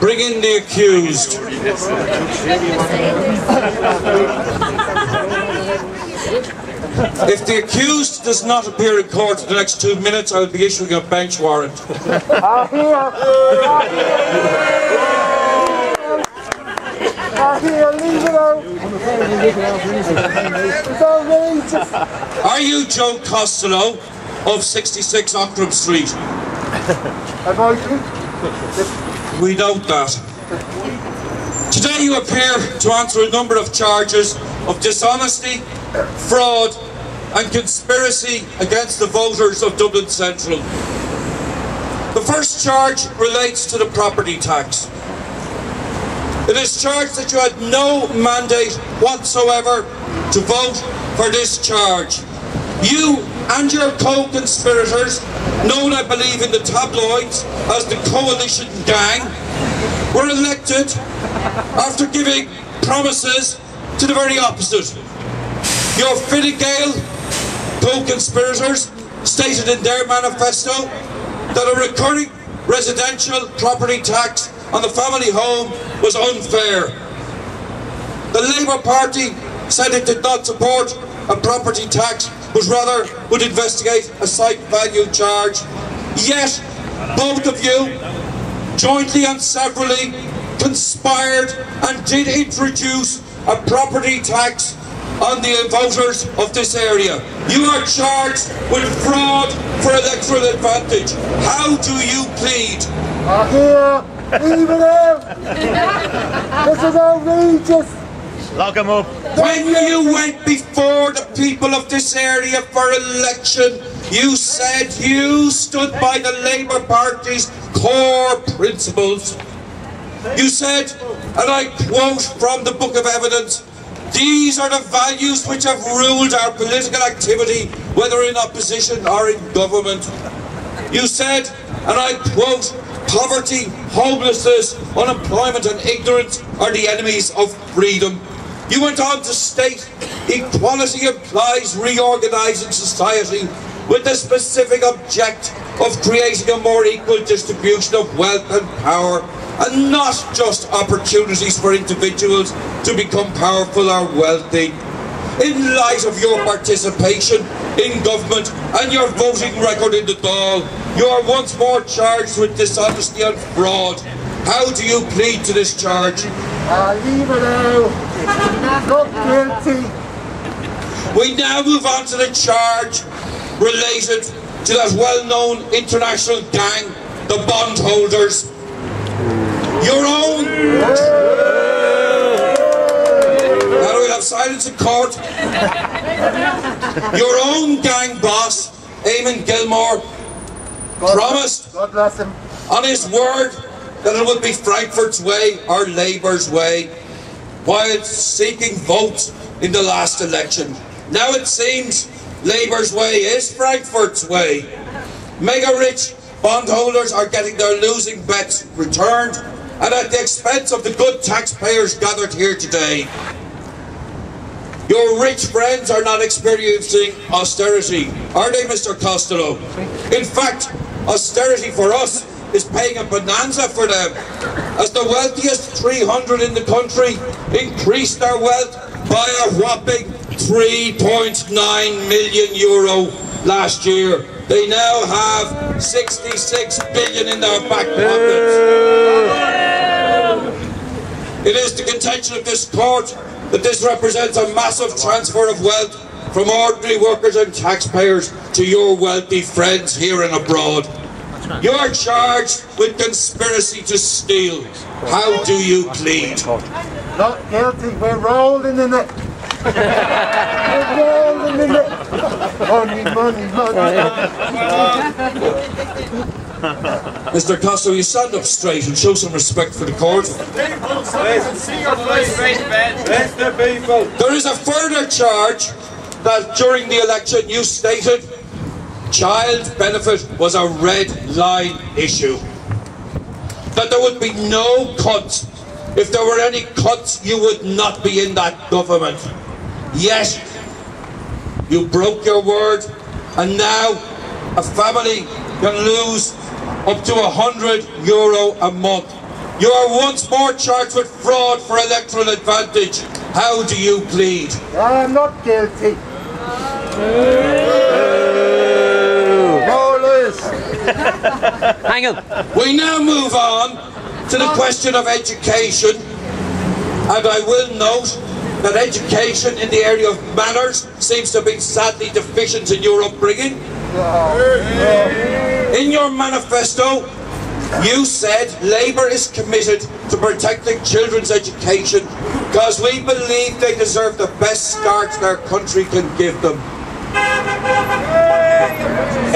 Bring in the accused. If the accused does not appear in court in the next 2 minutes, I will be issuing a bench warrant. Are you Joe Costello of 66 Ockram Street? We note that. Today you appear to answer a number of charges of dishonesty, fraud and conspiracy against the voters of Dublin Central. The first charge relates to the property tax. It is charged that you had no mandate whatsoever to vote for this charge. You and your co-conspirators, known I believe in the tabloids as the Coalition Gang, were elected after giving promises to the very opposite. Your Fine Gael co-conspirators stated in their manifesto that a recurring residential property tax on the family home was unfair. The Labour Party said it did not support a property tax, but rather would investigate a site value charge. Yet, both of you, jointly and severally, conspired and did introduce a property tax on the voters of this area. You are charged with fraud for electoral advantage. How do you plead? Leave it out! This is outrageous! Lock him up! When you went before the people of this area for election, you said you stood by the Labour Party's core principles. You said, and I quote from the Book of Evidence, "These are the values which have ruled our political activity, whether in opposition or in government." You said, and I quote, "Poverty, homelessness, unemployment and ignorance are the enemies of freedom." You went on to state, "Equality implies reorganising society with the specific object of creating a more equal distribution of wealth and power, and not just opportunities for individuals to become powerful or wealthy." In light of your participation in government and your voting record in the Dáil, you are once more charged with dishonesty and fraud. How do you plead to this charge? Leave it out! Not guilty! We now move on to the charge related to that well-known international gang, the bondholders. Your own... Now we'll have silence in court. Your own gang boss, Eamon Gilmore, promised God bless him. on his word that it would be Frankfurt's way or Labour's way while seeking votes in the last election. Now it seems Labour's way is Frankfurt's way. Mega-rich bondholders are getting their losing bets returned, and at the expense of the good taxpayers gathered here today. Your rich friends are not experiencing austerity, are they, Mr. Costello? In fact, austerity for us is paying a bonanza for them, as the wealthiest 300 in the country increased their wealth by a whopping €3.9 million last year. They now have 66 billion in their back pockets. It is the contention of this court that this represents a massive transfer of wealth from ordinary workers and taxpayers to your wealthy friends here and abroad. You are charged with conspiracy to steal. How do you plead? Not guilty, we're rolling in it. We're rolling in it. Money, money, money. Mr. Costello, you stand up straight and show some respect for the court. There is a further charge that during the election you stated child benefit was a red line issue. That there would be no cuts. If there were any cuts, you would not be in that government. Yet, you broke your word, and now a family can lose up to €100 a month You are once more charged with fraud for electoral advantage. How do you plead? I'm not guilty. Hang on. We now move on to the question of education, and I will note that education in the area of manners seems to have been sadly deficient in your upbringing. In your manifesto, you said Labour is committed to protecting children's education because we believe they deserve the best start their country can give them.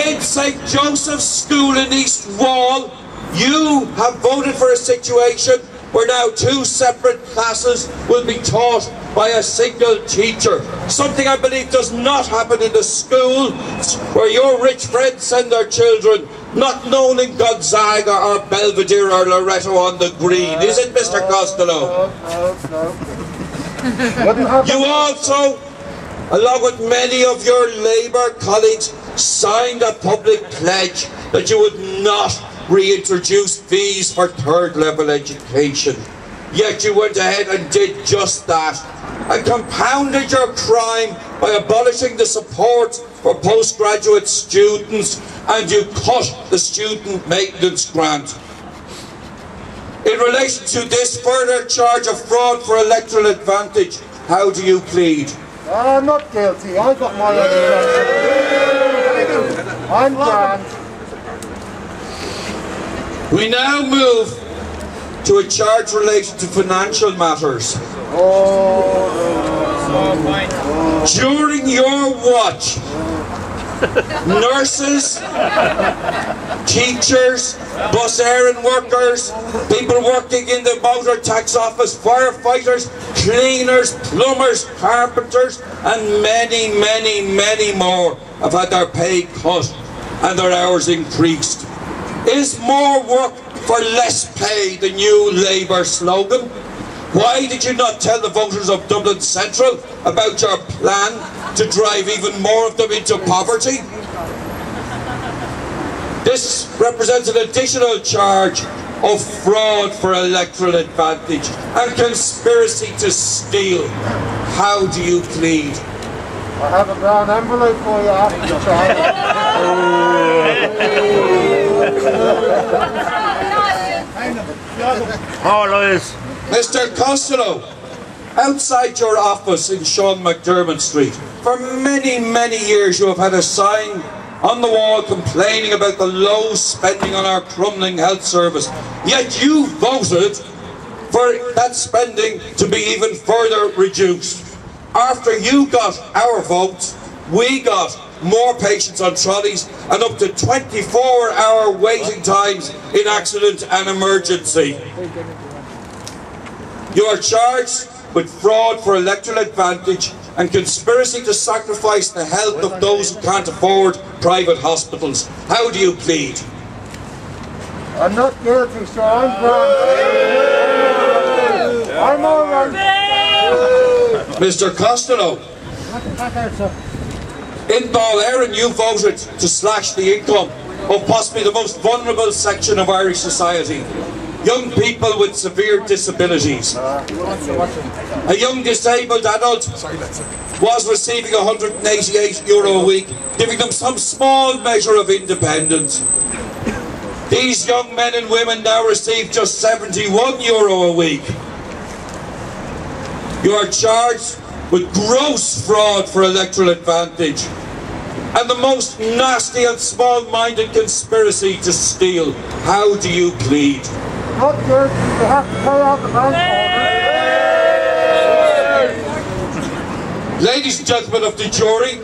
In St. Joseph's School in East Wall, you have voted for a situation where now 2 separate classes will be taught by a single teacher. Something I believe does not happen in the school where your rich friends send their children, not known in Gonzaga or Belvedere or Loretto on the Green. Is it, Mr. Costello? No. You also, along with many of your Labour colleagues, signed a public pledge that you would not reintroduce fees for third-level education. Yet you went ahead and did just that, and compounded your crime by abolishing the support for postgraduate students, and you cut the student maintenance grant. In relation to this further charge of fraud for electoral advantage, how do you plead? I'm not guilty. I got my own. I'm grand. We now move to a charge related to financial matters. During your watch, nurses, teachers, bus errand workers, people working in the motor tax office, firefighters, cleaners, plumbers, carpenters, and many, many, many more have had their pay cut and their hours increased. Is more work for less pay the new Labour slogan? Why did you not tell the voters of Dublin Central about your plan to drive even more of them into poverty? This represents an additional charge of fraud for electoral advantage and conspiracy to steal. How do you plead? I have a brown envelope for you after the trial. Mr. Costello, outside your office in Sean McDermott Street, for many, many years you have had a sign on the wall complaining about the low spending on our crumbling health service. Yet you voted for that spending to be even further reduced. After you got our votes, we got more patients on trolleys and up to 24-hour waiting times in accident and emergency. You are charged with fraud for electoral advantage and conspiracy to sacrifice the health of those who can't afford private hospitals. How do you plead? I'm not guilty, sir. I'm grand. I'm all right. Mr. Costello, in Ballerin you voted to slash the income of possibly the most vulnerable section of Irish society. Young people with severe disabilities. A young disabled adult was receiving €188 a week, giving them some small measure of independence. These young men and women now receive just €71 a week. You are charged with gross fraud for electoral advantage and the most nasty and small-minded conspiracy to steal. How do you plead? Not guilty. You have to pay out the bank order. Ladies and gentlemen of the jury,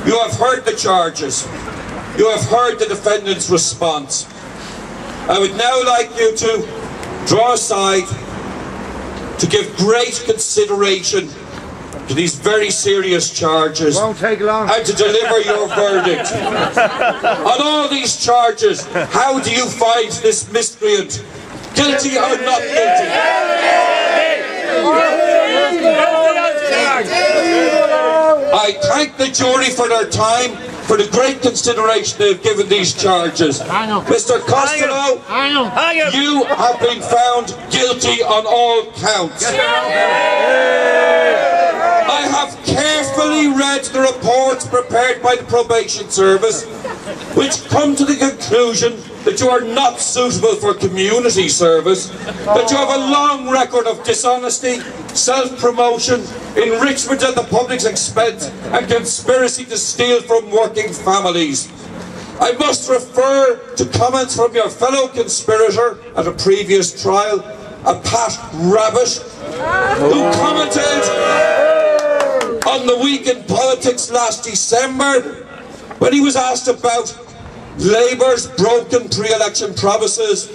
you have heard the charges. You have heard the defendant's response. I would now like you to draw aside to give great consideration to these very serious charges. Won't take long. And to deliver your verdict. On all these charges, how do you find this miscreant? Guilty or not guilty? I thank the jury for their time. for the great consideration they've given these charges. Mr. Costello, you have been found guilty on all counts. I have carefully read the reports prepared by the probation service, which come to the conclusion that you are not suitable for community service, that you have a long record of dishonesty, self-promotion, enrichment at the public's expense, and conspiracy to steal from working families. I must refer to comments from your fellow conspirator at a previous trial, a Pat Rabbit, who commented on the Week in Politics last December when he was asked about Labour's broken pre-election promises.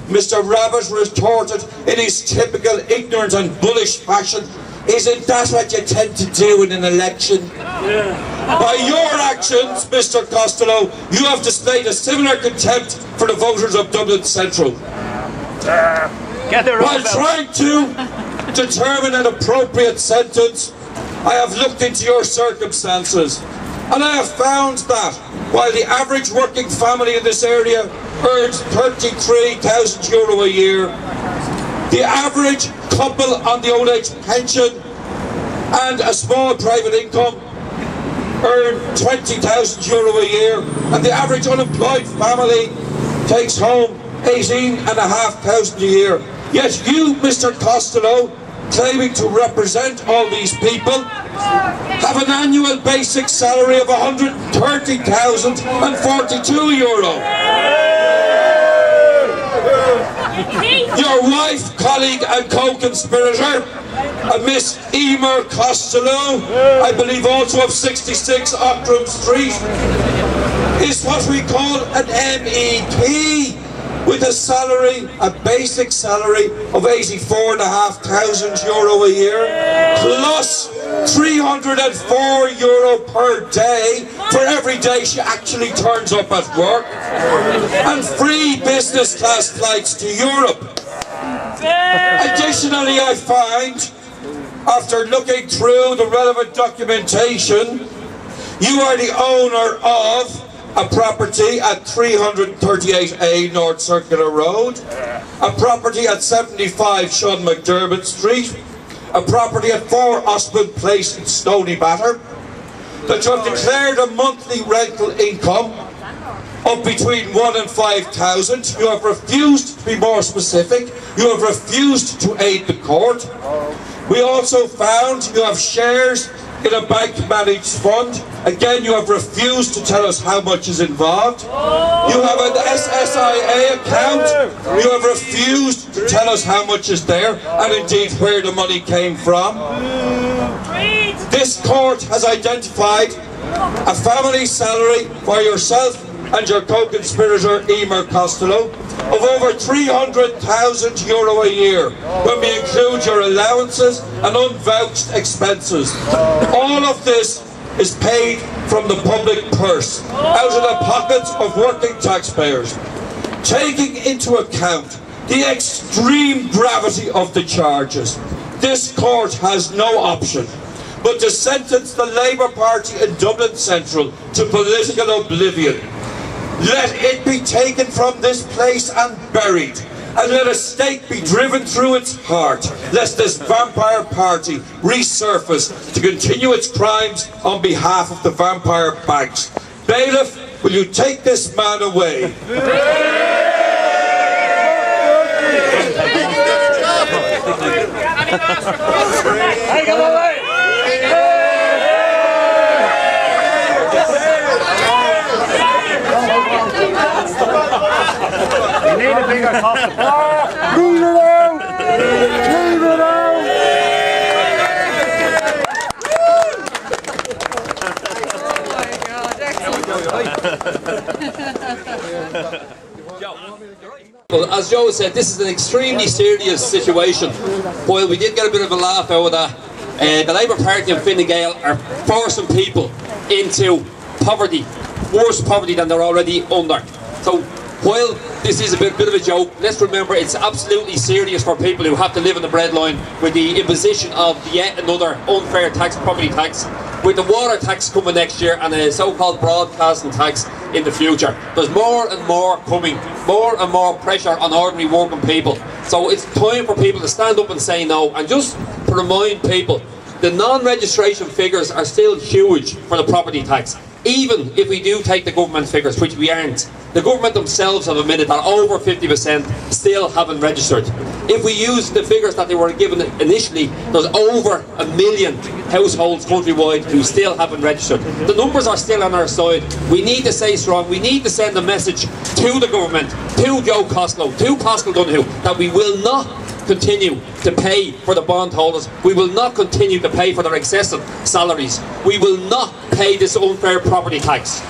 Mr. Rabbit retorted in his typical ignorant and bullish fashion, "Isn't that what you tend to do in an election?" By your actions, Mr. Costello, you have displayed a similar contempt for the voters of Dublin Central. While trying to determine an appropriate sentence, I have looked into your circumstances, and I have found that while the average working family in this area earns €33,000 a year, the average couple on the old age pension and a small private income earn €20,000 a year, and the average unemployed family takes home $18,500 a year. Yet you, Mr. Costello, claiming to represent all these people, have an annual basic salary of €130,042. Your wife, colleague and co-conspirator, a Miss Emer Costello, I believe also of 66 Outram Street, is what we call an MEP, with a salary, a basic salary of €84,500 a year, plus €304 per day for every day she actually turns up at work, and free business class flights to Europe. Additionally, I find, after looking through the relevant documentation, you are the owner of a property at 338A North Circular Road, a property at 75 Sean McDermott Street, a property at 4 Osmond Place in Stony Batter, that you have declared a monthly rental income of between 1 and 5,000. You have refused to be more specific. You have refused to aid the court. We also found you have shares in a bank-managed fund. Again, you have refused to tell us how much is involved. You have an SSIA account. You have refused to tell us how much is there, and indeed where the money came from. This court has identified a family salary for yourself and your co-conspirator Emer Costello of over €300,000 a year when we include your allowances and unvouched expenses. All of this is paid from the public purse, out of the pockets of working taxpayers. Taking into account the extreme gravity of the charges, this court has no option but to sentence the Labour Party in Dublin Central to political oblivion. Let it be taken from this place and buried, and let a stake be driven through its heart, lest this vampire party resurface to continue its crimes on behalf of the vampire banks. Bailiff, will you take this man away? Take him away! You need a bigger coffin. Leave it out! Leave it out! Well, as Joe said, this is an extremely serious situation. While we did get a bit of a laugh out of that, the Labour Party and Fine Gael are forcing people into poverty, worse poverty than they're already under. So while this is a bit of a joke, let's remember it's absolutely serious for people who have to live on the breadline with the imposition of yet another unfair tax, property tax, with the water tax coming next year and a so-called broadcasting tax in the future. There's more and more coming, more and more pressure on ordinary working people. So it's time for people to stand up and say no. And just to remind people, the non-registration figures are still huge for the property tax. Even if we do take the government figures, which we aren't, the government themselves have admitted that over 50% still haven't registered. If we use the figures that they were given initially, there's over 1 million households countrywide who still haven't registered. The numbers are still on our side. We need to stay strong. We need to send a message to the government, to Joe Costello, to Pascal Donoghue, that we will not continue to pay for the bondholders. We will not continue to pay for their excessive salaries. We will not pay this unfair property tax.